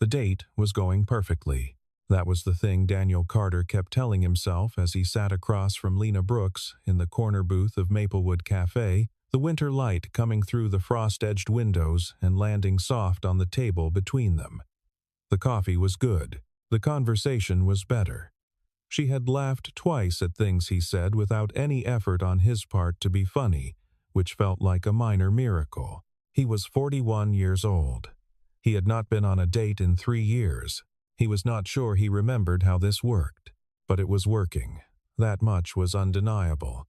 The date was going perfectly. That was the thing Daniel Carter kept telling himself as he sat across from Lena Brooks in the corner booth of Maplewood Café, the winter light coming through the frost-edged windows and landing soft on the table between them. The coffee was good. The conversation was better. She had laughed twice at things he said without any effort on his part to be funny, which felt like a minor miracle. He was 41 years old. He had not been on a date in 3 years. He was not sure he remembered how this worked, but it was working. That much was undeniable.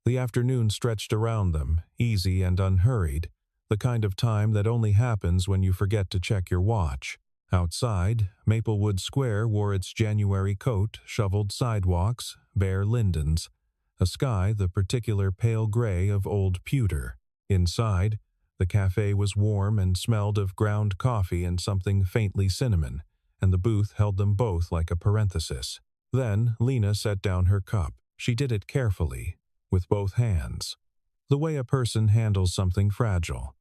The afternoon stretched around them, easy and unhurried, the kind of time that only happens when you forget to check your watch. Outside, Maplewood Square wore its January coat, shoveled sidewalks, bare lindens, a sky the particular pale gray of old pewter. Inside, the cafe was warm and smelled of ground coffee and something faintly cinnamon, and the booth held them both like a parenthesis. Then Lena set down her cup. She did it carefully, with both hands, the way a person handles something fragile.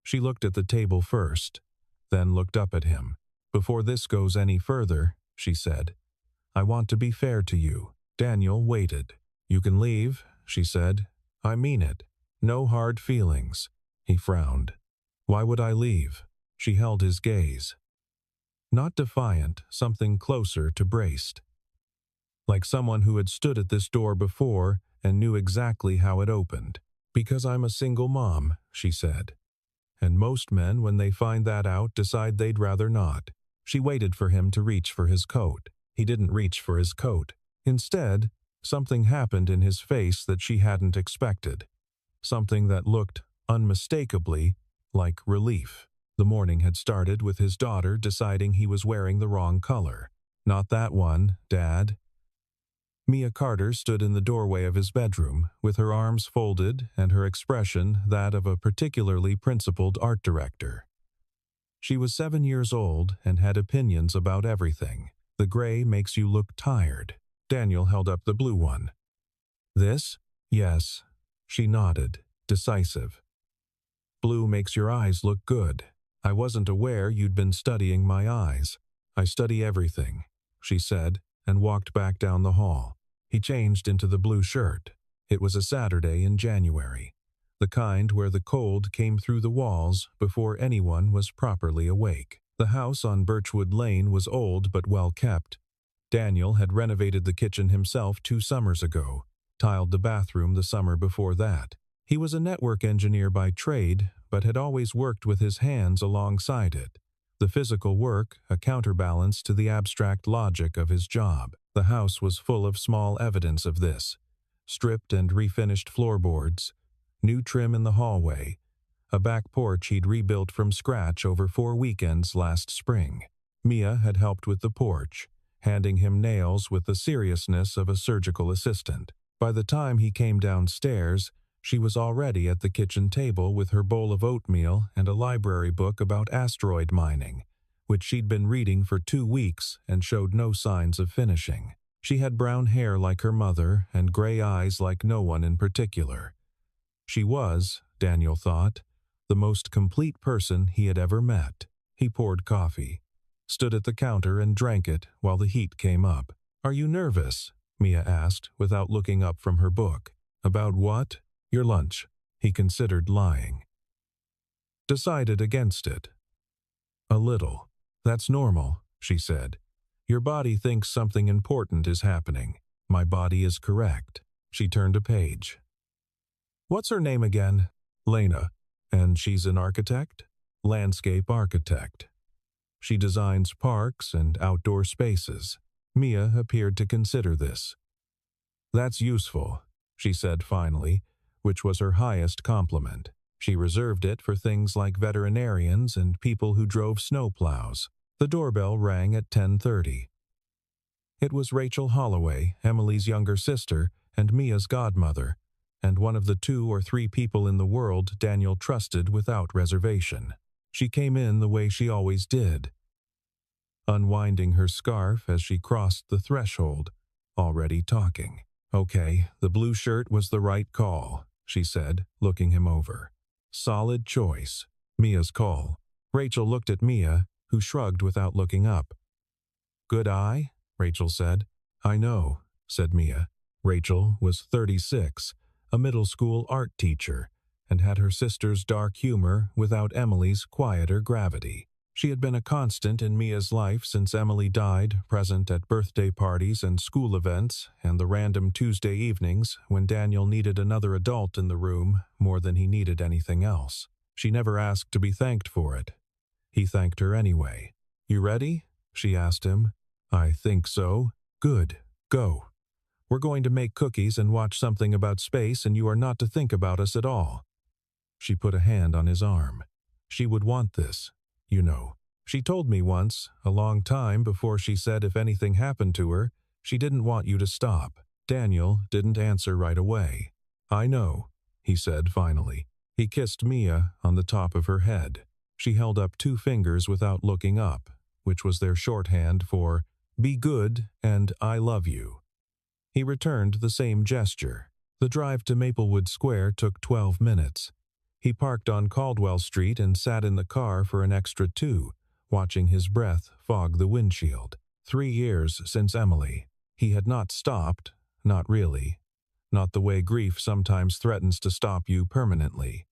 She looked at the table first, then looked up at him. "Before this goes any further," she said, "I want to be fair to you." Daniel waited. "You can leave," she said. "I mean it. No hard feelings." He frowned. "Why would I leave?" She held his gaze. Not defiant, something closer to braced. Like someone who had stood at this door before and knew exactly how it opened. "Because I'm a single mom," she said. "And most men, when they find that out, decide they'd rather not." She waited for him to reach for his coat. He didn't reach for his coat. Instead, something happened in his face that she hadn't expected. Something that looked unmistakably like relief. The morning had started with his daughter deciding he was wearing the wrong color. "Not that one, Dad." Mia Carter stood in the doorway of his bedroom, with her arms folded and her expression that of a particularly principled art director. She was 7 years old and had opinions about everything. "The gray makes you look tired." Daniel held up the blue one. "This?" "Yes." She nodded, decisive. "Blue makes your eyes look good. I wasn't aware you'd been studying my eyes." "I study everything," she said, and walked back down the hall. He changed into the blue shirt. It was a Saturday in January, the kind where the cold came through the walls before anyone was properly awake. The house on Birchwood Lane was old but well kept. Daniel had renovated the kitchen himself 2 summers ago, tiled the bathroom the summer before that. He was a network engineer by trade, but had always worked with his hands alongside it. The physical work, a counterbalance to the abstract logic of his job. The house was full of small evidence of this. Stripped and refinished floorboards, new trim in the hallway, a back porch he'd rebuilt from scratch over 4 weekends last spring. Mia had helped with the porch, handing him nails with the seriousness of a surgical assistant. By the time he came downstairs, she was already at the kitchen table with her bowl of oatmeal and a library book about asteroid mining, which she'd been reading for 2 weeks and showed no signs of finishing. She had brown hair like her mother and gray eyes like no one in particular. She was, Daniel thought, the most complete person he had ever met. He poured coffee, stood at the counter and drank it while the heat came up. "Are you nervous?" Mia asked without looking up from her book. "About what?" "Your lunch." He considered lying. Decided against it. "A little. That's normal," she said. "Your body thinks something important is happening. My body is correct." She turned a page. "What's her name again?" "Lena. And she's an architect?" "Landscape architect. She designs parks and outdoor spaces." Mia appeared to consider this. "That's useful," she said finally, which was her highest compliment. She reserved it for things like veterinarians and people who drove snowplows. The doorbell rang at 10:30. It was Rachel Holloway, Emily's younger sister and Mia's godmother, and one of the 2 or 3 people in the world Daniel trusted without reservation. She came in the way she always did, unwinding her scarf as she crossed the threshold, already talking. "Okay, the blue shirt was the right call," she said, looking him over. "Solid choice. Mia's call." Rachel looked at Mia, who shrugged without looking up. "Good eye?" Rachel said. "I know," said Mia. Rachel was 36, a middle school art teacher, and had her sister's dark humor without Emily's quieter gravity. She had been a constant in Mia's life since Emily died, present at birthday parties and school events, and the random Tuesday evenings when Daniel needed another adult in the room more than he needed anything else. She never asked to be thanked for it. He thanked her anyway. "You ready?" she asked him. "I think so." "Good. Go. We're going to make cookies and watch something about space, and you are not to think about us at all." She put a hand on his arm. "She would want this, you know. She told me once, a long time before she said if anything happened to her, she didn't want you to stop." Daniel didn't answer right away. "I know," he said finally. He kissed Mia on the top of her head. She held up 2 fingers without looking up, which was their shorthand for "be good" and "I love you." He returned the same gesture. The drive to Maplewood Square took 12 minutes. He parked on Caldwell Street and sat in the car for an extra 2, watching his breath fog the windshield. 3 years since Emily. He had not stopped, not really. Not the way grief sometimes threatens to stop you permanently.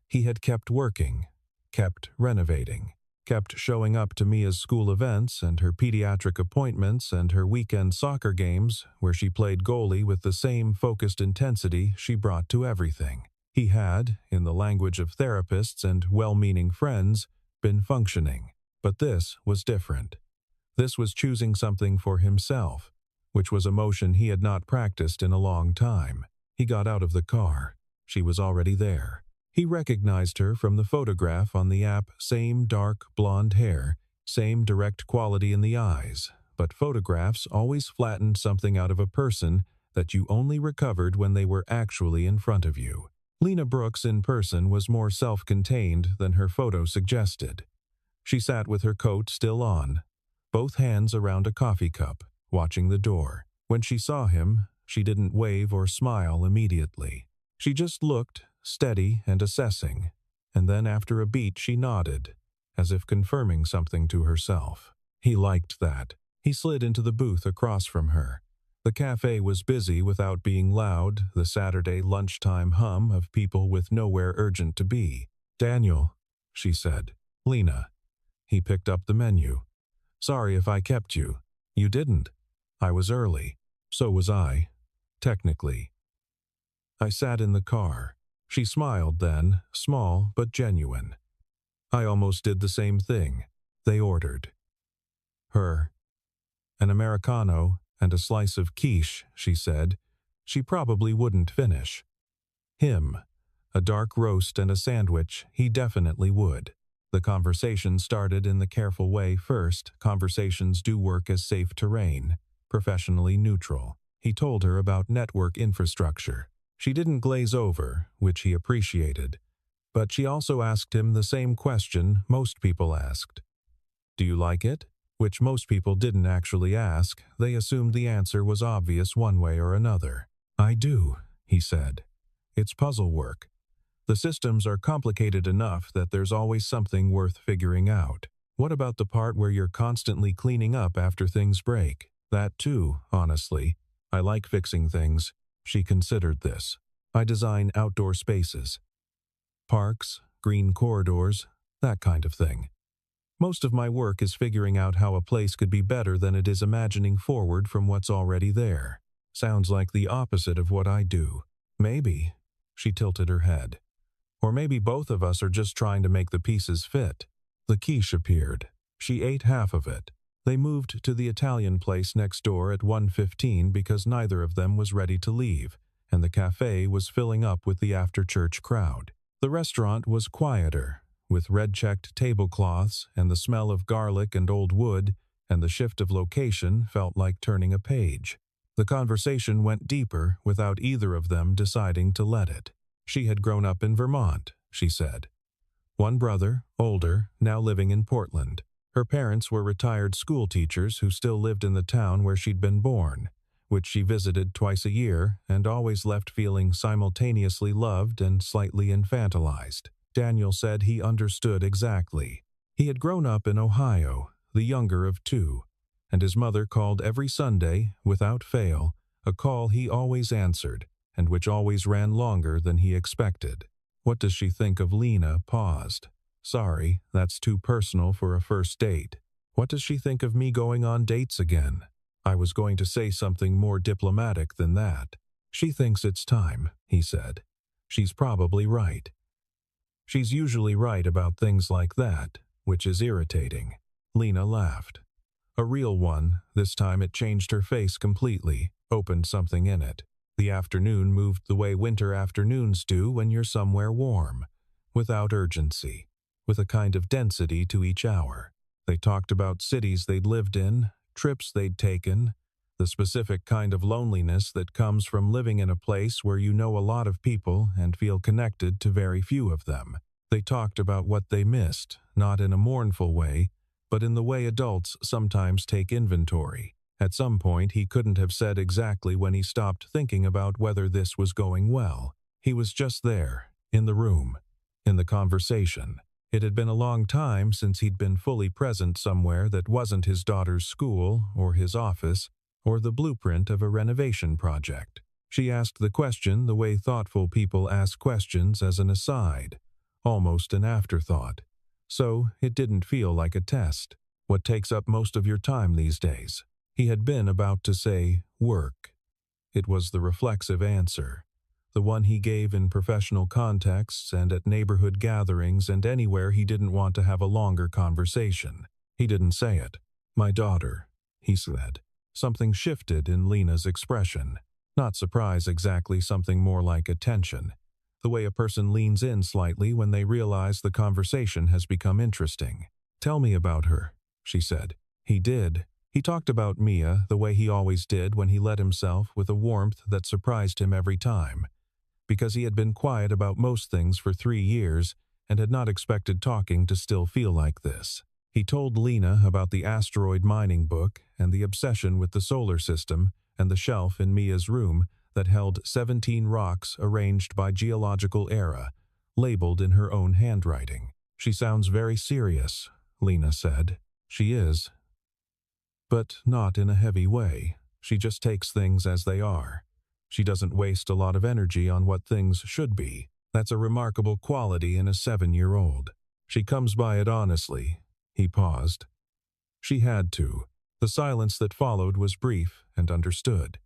He had kept working, kept renovating, kept showing up to Mia's school events and her pediatric appointments and her weekend soccer games where she played goalie with the same focused intensity she brought to everything. He had, in the language of therapists and well-meaning friends, been functioning. But this was different. This was choosing something for himself, which was a motion he had not practiced in a long time. He got out of the car. She was already there. He recognized her from the photograph on the app, same dark blonde hair, same direct quality in the eyes, but photographs always flattened something out of a person that you only recovered when they were actually in front of you. Lena Brooks in person was more self-contained than her photo suggested. She sat with her coat still on, both hands around a coffee cup, watching the door. When she saw him, she didn't wave or smile immediately. She just looked, steady and assessing, and then after a beat she nodded, as if confirming something to herself. He liked that. He slid into the booth across from her. The cafe was busy without being loud, the Saturday lunchtime hum of people with nowhere urgent to be. "Daniel," she said. "Lena." He picked up the menu. "Sorry if I kept you." "You didn't. I was early." "So was I. Technically." I sat in the car. She smiled then, small but genuine. I almost did the same thing. They ordered. Her. An Americano and a slice of quiche, she said. She probably wouldn't finish. Him. A dark roast and a sandwich, he definitely would. The conversation started in the careful way first. Conversations do work as safe terrain, professionally neutral. He told her about network infrastructure. She didn't glaze over, which he appreciated, but she also asked him the same question most people asked. "Do you like it?" Which most people didn't actually ask. They assumed the answer was obvious one way or another. "I do," he said. "It's puzzle work. The systems are complicated enough that there's always something worth figuring out. What about the part where you're constantly cleaning up after things break? That too, honestly. I like fixing things." She considered this. "I design outdoor spaces. Parks, green corridors, that kind of thing. Most of my work is figuring out how a place could be better than it is imagining forward from what's already there. Sounds like the opposite of what I do." "Maybe." She tilted her head. "Or maybe both of us are just trying to make the pieces fit." The quiche appeared. She ate half of it. They moved to the Italian place next door at 1:15 because neither of them was ready to leave, and the cafe was filling up with the after-church crowd. The restaurant was quieter, with red-checked tablecloths and the smell of garlic and old wood, and the shift of location felt like turning a page. The conversation went deeper without either of them deciding to let it. She had grown up in Vermont, she said. One brother, older, now living in Portland. Her parents were retired school teachers who still lived in the town where she'd been born, which she visited twice a year and always left feeling simultaneously loved and slightly infantilized. Daniel said he understood exactly. He had grown up in Ohio, the younger of two, and his mother called every Sunday, without fail, a call he always answered, and which always ran longer than he expected. "What does she think of Lena?" Paused. "Sorry, that's too personal for a first date. What does she think of me going on dates again?" I was going to say something more diplomatic than that. "She thinks it's time," he said. "She's probably right." She's usually right about things like that, which is irritating. Lena laughed. A real one. This time it changed her face completely, opened something in it. The afternoon moved the way winter afternoons do when you're somewhere warm, without urgency, with a kind of density to each hour. They talked about cities they'd lived in, trips they'd taken, the specific kind of loneliness that comes from living in a place where you know a lot of people and feel connected to very few of them. They talked about what they missed, not in a mournful way, but in the way adults sometimes take inventory. At some point, he couldn't have said exactly when he stopped thinking about whether this was going well. He was just there, in the room, in the conversation. It had been a long time since he'd been fully present somewhere that wasn't his daughter's school, or his office, or the blueprint of a renovation project. She asked the question the way thoughtful people ask questions as an aside, almost an afterthought. So it didn't feel like a test. "What takes up most of your time these days?" He had been about to say, "work." It was the reflexive answer, the one he gave in professional contexts and at neighborhood gatherings and anywhere he didn't want to have a longer conversation. He didn't say it. "My daughter," he said. Something shifted in Lena's expression. Not surprise exactly, something more like attention. The way a person leans in slightly when they realize the conversation has become interesting. "Tell me about her," she said. He did. He talked about Mia the way he always did when he let himself, with a warmth that surprised him every time. Because he had been quiet about most things for 3 years and had not expected talking to still feel like this. He told Lena about the asteroid mining book and the obsession with the solar system and the shelf in Mia's room that held 17 rocks arranged by geological era, labeled in her own handwriting. "She sounds very serious," Lena said. "She is. But not in a heavy way. She just takes things as they are. She doesn't waste a lot of energy on what things should be. That's a remarkable quality in a 7-year-old. She comes by it honestly." He paused. She had to. The silence that followed was brief and understood.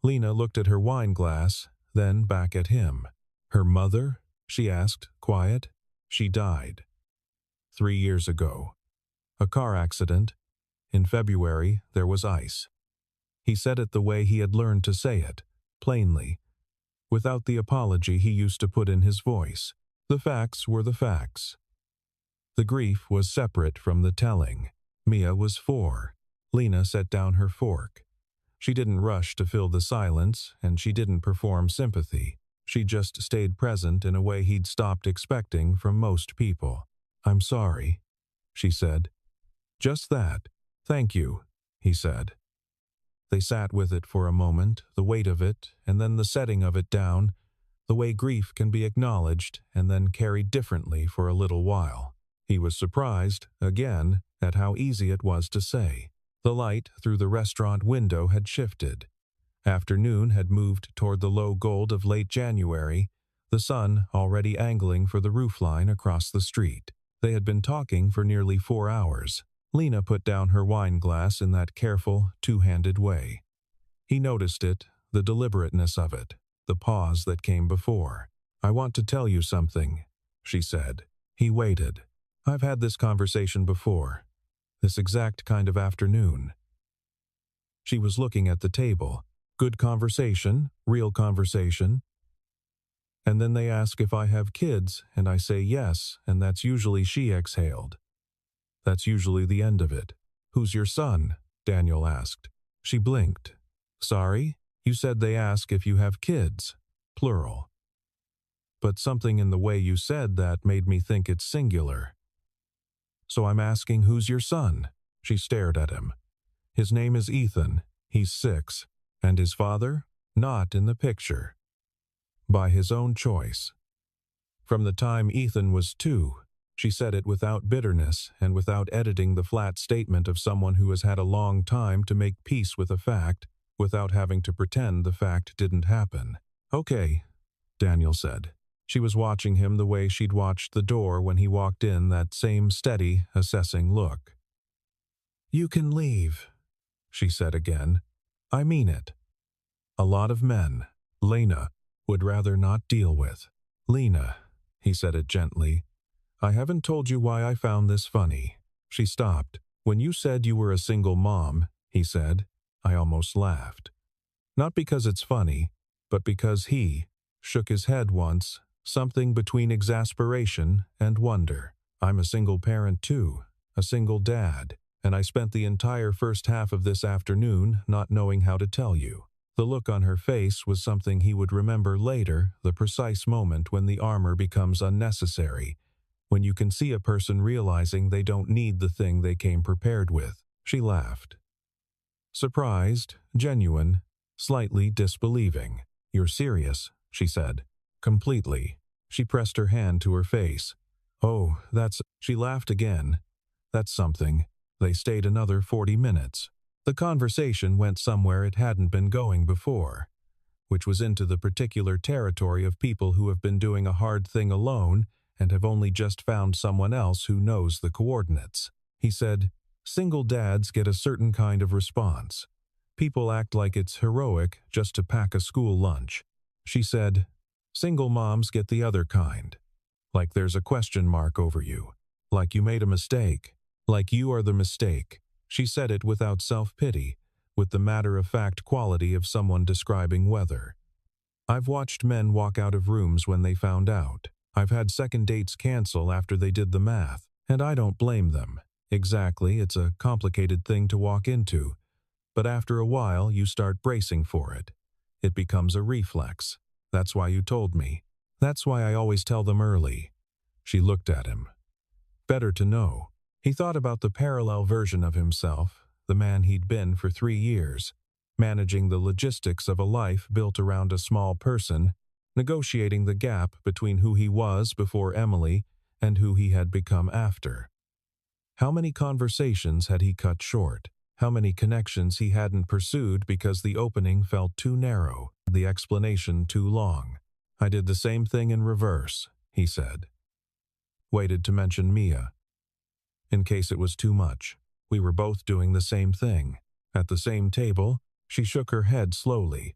Lena looked at her wine glass, then back at him. "Her mother?" she asked, quiet. "She died 3 years ago. A car accident. In February, there was ice." He said it the way he had learned to say it, plainly, without the apology he used to put in his voice. The facts were the facts. The grief was separate from the telling. Mia was 4. Lena set down her fork. She didn't rush to fill the silence, and she didn't perform sympathy. She just stayed present in a way he'd stopped expecting from most people. "I'm sorry," she said. "Just that." "Thank you," he said. They sat with it for a moment, the weight of it, and then the setting of it down, the way grief can be acknowledged and then carried differently for a little while. He was surprised, again, at how easy it was to say. The light through the restaurant window had shifted. Afternoon had moved toward the low gold of late January, the sun already angling for the roofline across the street. They had been talking for nearly 4 hours. Lena put down her wine glass in that careful, two-handed way. He noticed it, the deliberateness of it, the pause that came before. "I want to tell you something," she said. He waited. "I've had this conversation before. This exact kind of afternoon." She was looking at the table. "Good conversation, real conversation. And then they ask if I have kids, and I say yes, and that's usually," she exhaled. "That's usually the end of it." "Who's your son?" Daniel asked. She blinked. "Sorry? You said they ask if you have kids. Plural." "But something in the way you said that made me think it's singular." "So I'm asking who's your son?" She stared at him. "His name is Ethan. He's 6. And his father? Not in the picture. By his own choice. From the time Ethan was 2. She said it without bitterness and without editing the flat statement of someone who has had a long time to make peace with a fact, without having to pretend the fact didn't happen. "Okay," Daniel said. She was watching him the way she'd watched the door when he walked in, that same steady, assessing look. "You can leave," she said again. "I mean it. A lot of men, Lena, would rather not deal with." "Lena," he said it gently, "I haven't told you why I found this funny." She stopped. "When you said you were a single mom," he said, I almost laughed. Not because it's funny, but because he shook his head once, something between exasperation and wonder. "I'm a single parent too, a single dad, and I spent the entire first half of this afternoon not knowing how to tell you." The look on her face was something he would remember later, the precise moment when the armor becomes unnecessary, when you can see a person realizing they don't need the thing they came prepared with. She laughed. Surprised, genuine, slightly disbelieving. "You're serious," she said. "Completely." She pressed her hand to her face. "Oh, that's..." She laughed again. "That's something." They stayed another 40 minutes. The conversation went somewhere it hadn't been going before, which was into the particular territory of people who have been doing a hard thing alone and have only just found someone else who knows the coordinates. He said, "Single dads get a certain kind of response. People act like it's heroic just to pack a school lunch." She said, "Single moms get the other kind. Like there's a question mark over you. Like you made a mistake. Like you are the mistake." She said it without self-pity, with the matter-of-fact quality of someone describing weather. "I've watched men walk out of rooms when they found out. I've had second dates cancel after they did the math, and I don't blame them. Exactly, it's a complicated thing to walk into, but after a while you start bracing for it. It becomes a reflex. That's why you told me. That's why I always tell them early." She looked at him. Better to know. He thought about the parallel version of himself, the man he'd been for 3 years, managing the logistics of a life built around a small person, negotiating the gap between who he was before Emily and who he had become after. How many conversations had he cut short? How many connections he hadn't pursued because the opening felt too narrow, the explanation too long? "I did the same thing in reverse," he said. Waited to mention Mia. In case it was too much. We were both doing the same thing. At the same table, she shook her head slowly.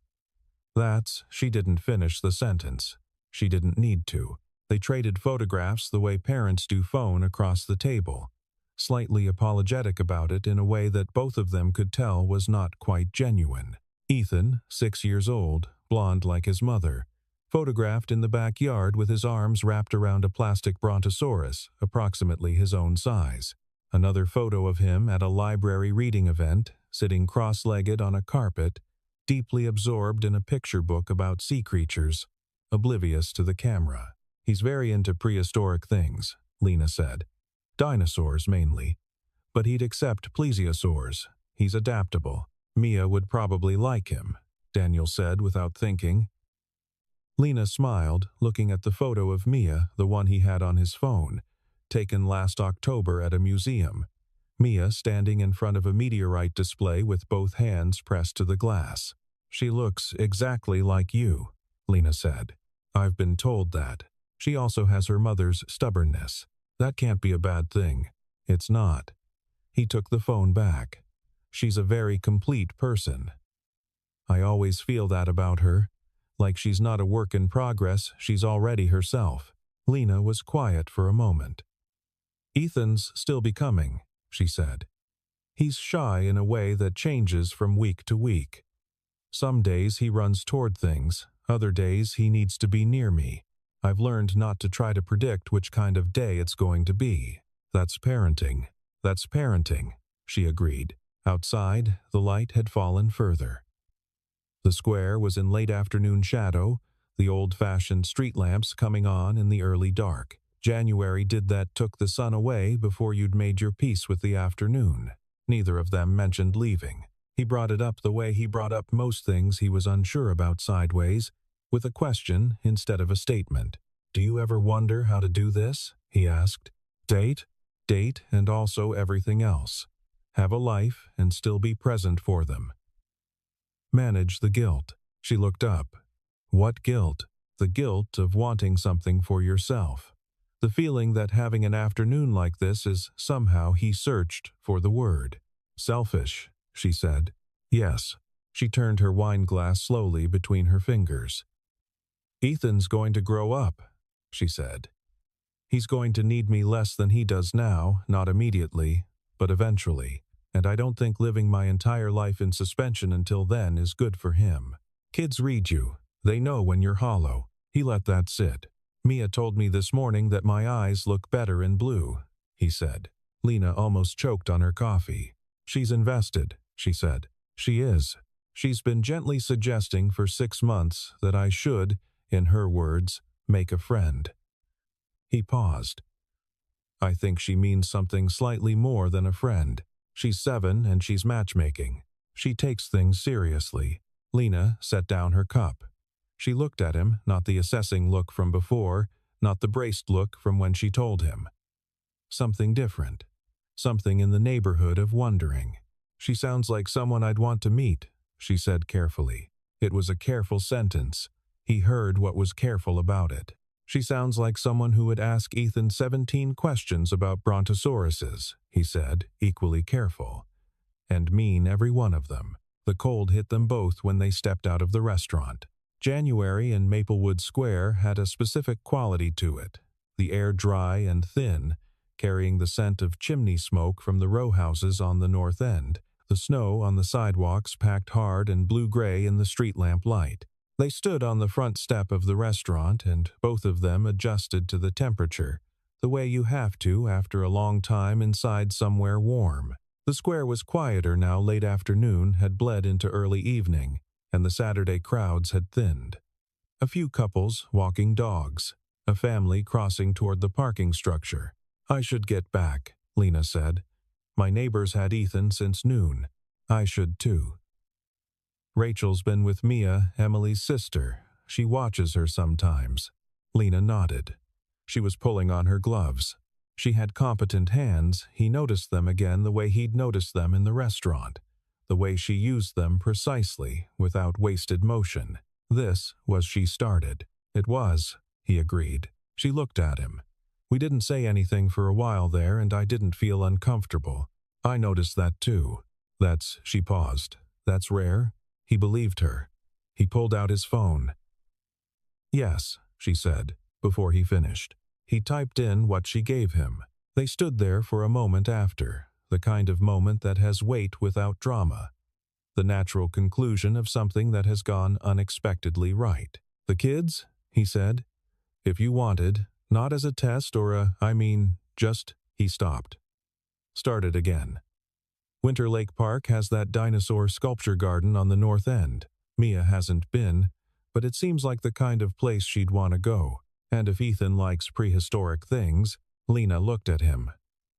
She didn't finish the sentence. She didn't need to. They traded photographs the way parents do phone across the table, slightly apologetic about it in a way that both of them could tell was not quite genuine. Ethan, 6 years old, blonde like his mother, photographed in the backyard with his arms wrapped around a plastic brontosaurus, approximately his own size. Another photo of him at a library reading event, sitting cross-legged on a carpet, deeply absorbed in a picture book about sea creatures, oblivious to the camera. "He's very into prehistoric things," Lena said. "Dinosaurs, mainly. But he'd accept plesiosaurs. He's adaptable. Mia would probably like him," Daniel said without thinking. Lena smiled, looking at the photo of Mia, the one he had on his phone, taken last October at a museum. Mia standing in front of a meteorite display with both hands pressed to the glass. "She looks exactly like you," Lena said. "I've been told that. She also has her mother's stubbornness. That can't be a bad thing." "It's not." He took the phone back. "She's a very complete person. I always feel that about her. Like she's not a work in progress, she's already herself." Lena was quiet for a moment. "Ethan's still becoming," she said. "He's shy in a way that changes from week to week. Some days he runs toward things, other days he needs to be near me. I've learned not to try to predict which kind of day it's going to be. That's parenting. That's parenting," she agreed. Outside, the light had fallen further. The square was in late afternoon shadow, the old-fashioned street lamps coming on in the early dark. January did that, took the sun away before you'd made your peace with the afternoon. Neither of them mentioned leaving. He brought it up the way he brought up most things he was unsure about sideways, with a question instead of a statement. "Do you ever wonder how to do this?" he asked. Date, date, and also everything else. Have a life and still be present for them. Manage the guilt. She looked up. What guilt? The guilt of wanting something for yourself. The feeling that having an afternoon like this is somehow he searched for the word. Selfish, she said. Yes. She turned her wine glass slowly between her fingers. Ethan's going to grow up, she said. He's going to need me less than he does now, not immediately, but eventually, and I don't think living my entire life in suspension until then is good for him. Kids read you. They know when you're hollow. He let that sit. Mia told me this morning that my eyes look better in blue, he said. Lena almost choked on her coffee. She's invested, she said. She is. She's been gently suggesting for 6 months that I should, in her words, make a friend. He paused. I think she means something slightly more than a friend. She's 7 and she's matchmaking. She takes things seriously. Lena set down her cup. She looked at him, not the assessing look from before, not the braced look from when she told him. Something different. Something in the neighborhood of wondering. She sounds like someone I'd want to meet, she said carefully. It was a careful sentence. He heard what was careful about it. She sounds like someone who would ask Ethan 17 questions about brontosauruses, he said, equally careful. And mean every one of them. The cold hit them both when they stepped out of the restaurant. January in Maplewood Square had a specific quality to it. The air dry and thin, carrying the scent of chimney smoke from the row houses on the north end. The snow on the sidewalks packed hard and blue-gray in the street lamp light. They stood on the front step of the restaurant, and both of them adjusted to the temperature, the way you have to after a long time inside somewhere warm. The square was quieter now. Late afternoon had bled into early evening, and the Saturday crowds had thinned. A few couples walking dogs, a family crossing toward the parking structure. I should get back, Lena said. My neighbors had Ethan since noon. I should too. Rachel's been with Mia, Emily's sister. She watches her sometimes. Lena nodded. She was pulling on her gloves. She had competent hands. He noticed them again the way he'd noticed them in the restaurant. The way she used them precisely, without wasted motion. This was she started. It was, he agreed. She looked at him. We didn't say anything for a while there, and I didn't feel uncomfortable. I noticed that too. She paused. That's rare? He believed her. He pulled out his phone. Yes, she said, before he finished. He typed in what she gave him. They stood there for a moment after, the kind of moment that has weight without drama. The natural conclusion of something that has gone unexpectedly right. The kids? He said. If you wanted, not as a test or just, he stopped. Started again. Winter Lake Park has that dinosaur sculpture garden on the north end. Mia hasn't been, but it seems like the kind of place she'd want to go. And if Ethan likes prehistoric things, Lena looked at him.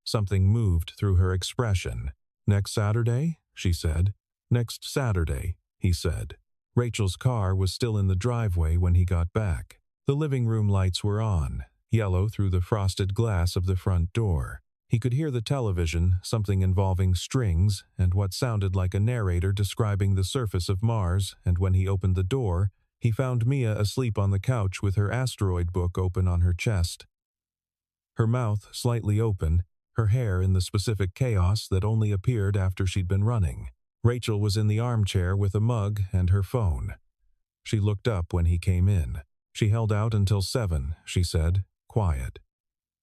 Something moved through her expression. Next Saturday, she said. Next Saturday, he said. Rachel's car was still in the driveway when he got back. The living room lights were on, yellow through the frosted glass of the front door. He could hear the television, something involving strings, and what sounded like a narrator describing the surface of Mars, and when he opened the door, he found Mia asleep on the couch with her asteroid book open on her chest. Her mouth slightly open, her hair in the specific chaos that only appeared after she'd been running. Rachel was in the armchair with a mug and her phone. She looked up when he came in. She held out until 7, she said, quiet.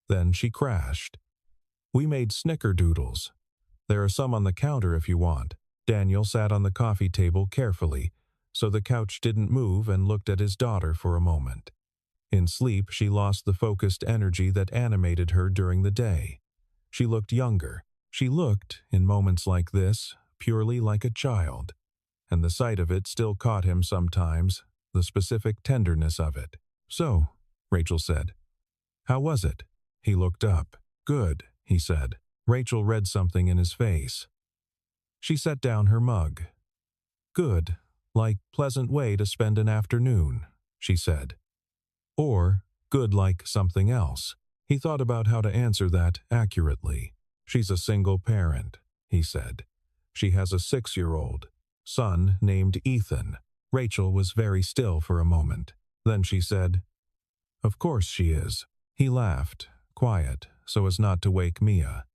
Then she crashed. We made snickerdoodles. There are some on the counter if you want. Daniel sat on the coffee table carefully, so the couch didn't move, and looked at his daughter for a moment. In sleep, she lost the focused energy that animated her during the day. She looked younger. She looked, in moments like this, purely like a child. And the sight of it still caught him sometimes, the specific tenderness of it. So, Rachel said. How was it? He looked up. Good, he said. Rachel read something in his face. She set down her mug. Good, like pleasant way to spend an afternoon, she said. Or good like something else. He thought about how to answer that accurately. "She's a single parent," he said. "She has a 6-year-old son named Ethan." Rachel was very still for a moment. Then she said, "Of course she is." He laughed, quiet, so as not to wake Mia.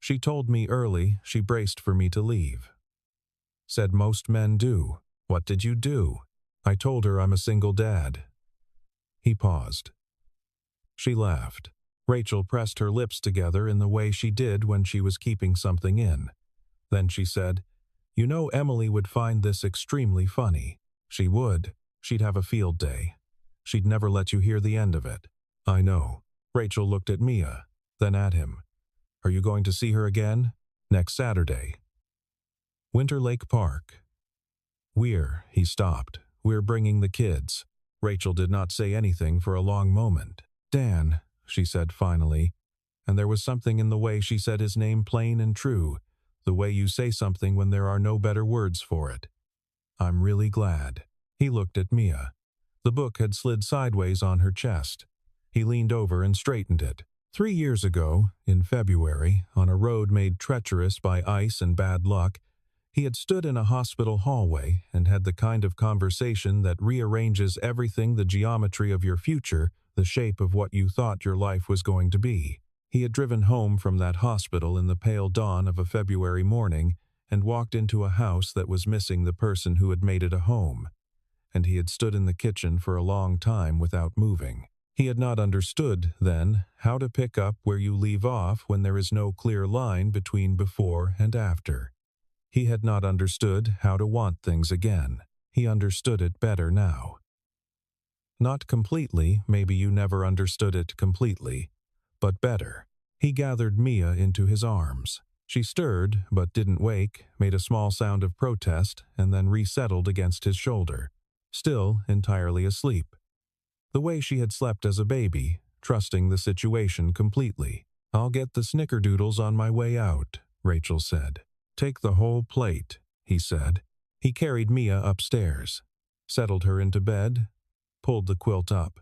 "She told me early she braced for me to leave. Said most men do. What did you do?" "I told her I'm a single dad." He paused. She laughed. Rachel pressed her lips together in the way she did when she was keeping something in. Then she said, "You know Emily would find this extremely funny." "She would. She'd have a field day. She'd never let you hear the end of it." "I know." Rachel looked at Mia, then at him. "Are you going to see her again?" "Next Saturday." Winter Lake Park. He stopped. "We're bringing the kids." Rachel did not say anything for a long moment. "Dan," she said finally, and there was something in the way she said his name plain and true, the way you say something when there are no better words for it. "I'm really glad." He looked at Mia. The book had slid sideways on her chest. He leaned over and straightened it. 3 years ago, in February, on a road made treacherous by ice and bad luck, he had stood in a hospital hallway and had the kind of conversation that rearranges everything, the geometry of your future, the shape of what you thought your life was going to be. He had driven home from that hospital in the pale dawn of a February morning and walked into a house that was missing the person who had made it a home. And he had stood in the kitchen for a long time without moving. He had not understood, then, how to pick up where you leave off when there is no clear line between before and after. He had not understood how to want things again. He understood it better now. Not completely, maybe you never understood it completely, but better. He gathered Mia into his arms. She stirred, but didn't wake, made a small sound of protest, and then resettled against his shoulder, still entirely asleep. The way she had slept as a baby, trusting the situation completely. "I'll get the snickerdoodles on my way out," Rachel said. "Take the whole plate," he said. He carried Mia upstairs, settled her into bed, pulled the quilt up.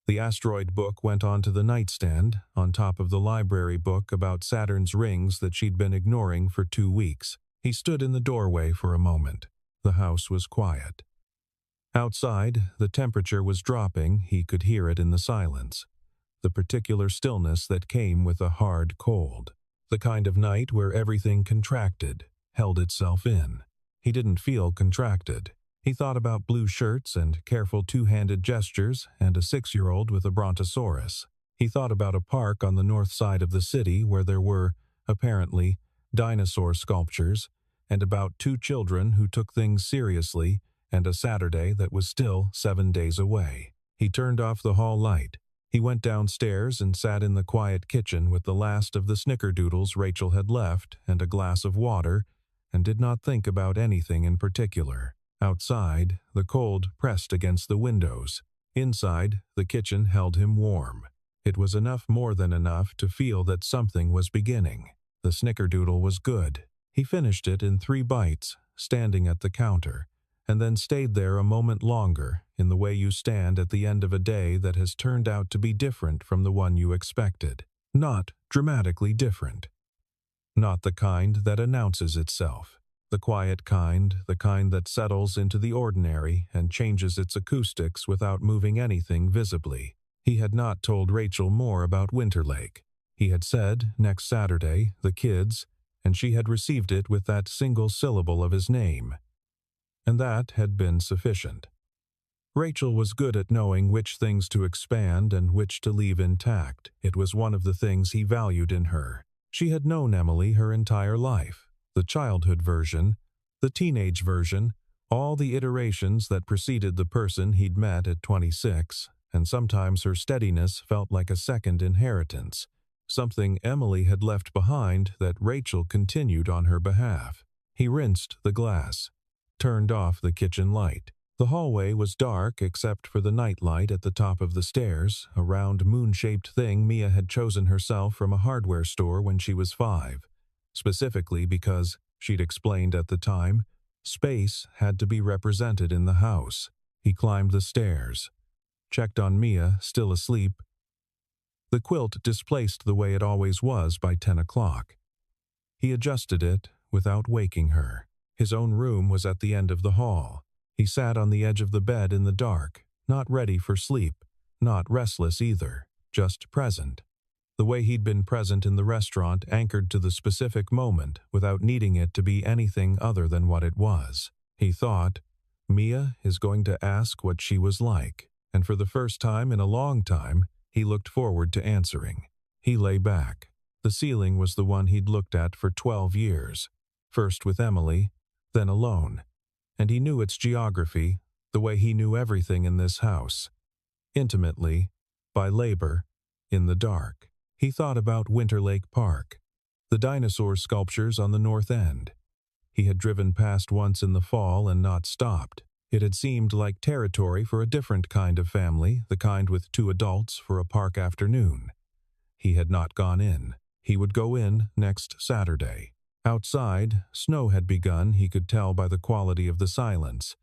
The asteroid book went onto the nightstand, on top of the library book about Saturn's rings that she'd been ignoring for 2 weeks. He stood in the doorway for a moment. The house was quiet. Outside, the temperature was dropping. He could hear it in the silence. The particular stillness that came with a hard cold. The kind of night where everything contracted, held itself in. He didn't feel contracted. He thought about blue shirts and careful two-handed gestures and a 6-year-old with a brontosaurus. He thought about a park on the north side of the city where there were, apparently, dinosaur sculptures, and about 2 children who took things seriously, and a Saturday that was still 7 days away. He turned off the hall light. He went downstairs and sat in the quiet kitchen with the last of the snickerdoodles Rachel had left and a glass of water, and did not think about anything in particular. Outside, the cold pressed against the windows. Inside, the kitchen held him warm. It was enough, more than enough, to feel that something was beginning. The snickerdoodle was good. He finished it in 3 bites, standing at the counter, and then stayed there a moment longer, in the way you stand at the end of a day that has turned out to be different from the one you expected. Not dramatically different. Not the kind that announces itself. The quiet kind, the kind that settles into the ordinary and changes its acoustics without moving anything visibly. He had not told Rachel more about Winter Lake. He had said, next Saturday, the kids, and she had received it with that single syllable of his name. And that had been sufficient. Rachel was good at knowing which things to expand and which to leave intact. It was one of the things he valued in her. She had known Emily her entire life, the childhood version, the teenage version, all the iterations that preceded the person he'd met at 26, and sometimes her steadiness felt like a second inheritance, something Emily had left behind that Rachel continued on her behalf. He rinsed the glass, turned off the kitchen light. The hallway was dark except for the night light at the top of the stairs, a round moon-shaped thing Mia had chosen herself from a hardware store when she was 5, specifically because, she'd explained at the time, space had to be represented in the house. He climbed the stairs, checked on Mia, still asleep. The quilt displaced the way it always was by 10 o'clock. He adjusted it without waking her. His own room was at the end of the hall. He sat on the edge of the bed in the dark, not ready for sleep, not restless either, just present. The way he'd been present in the restaurant, anchored to the specific moment without needing it to be anything other than what it was. He thought, Mia is going to ask what she was like, and for the first time in a long time, he looked forward to answering. He lay back. The ceiling was the one he'd looked at for 12 years, first with Emily, then alone, and he knew its geography, the way he knew everything in this house. Intimately, by labor, in the dark. He thought about Winterlake Park, the dinosaur sculptures on the north end. He had driven past once in the fall and not stopped. It had seemed like territory for a different kind of family, the kind with 2 adults for a park afternoon. He had not gone in. He would go in next Saturday. Outside, snow had begun, he could tell by the quality of the silence,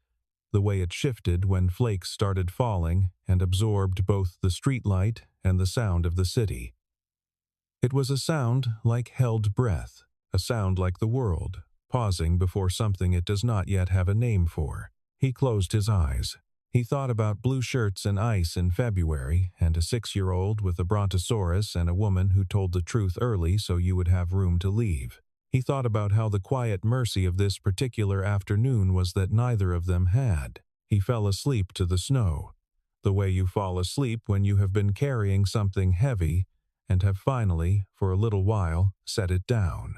the way it shifted when flakes started falling and absorbed both the streetlight and the sound of the city. It was a sound like held breath, a sound like the world, pausing before something it does not yet have a name for. He closed his eyes. He thought about blue shirts and ice in February, and a 6-year-old with a brontosaurus and a woman who told the truth early so you would have room to leave. He thought about how the quiet mercy of this particular afternoon was that neither of them had. He fell asleep to the snow, the way you fall asleep when you have been carrying something heavy and have finally, for a little while, set it down.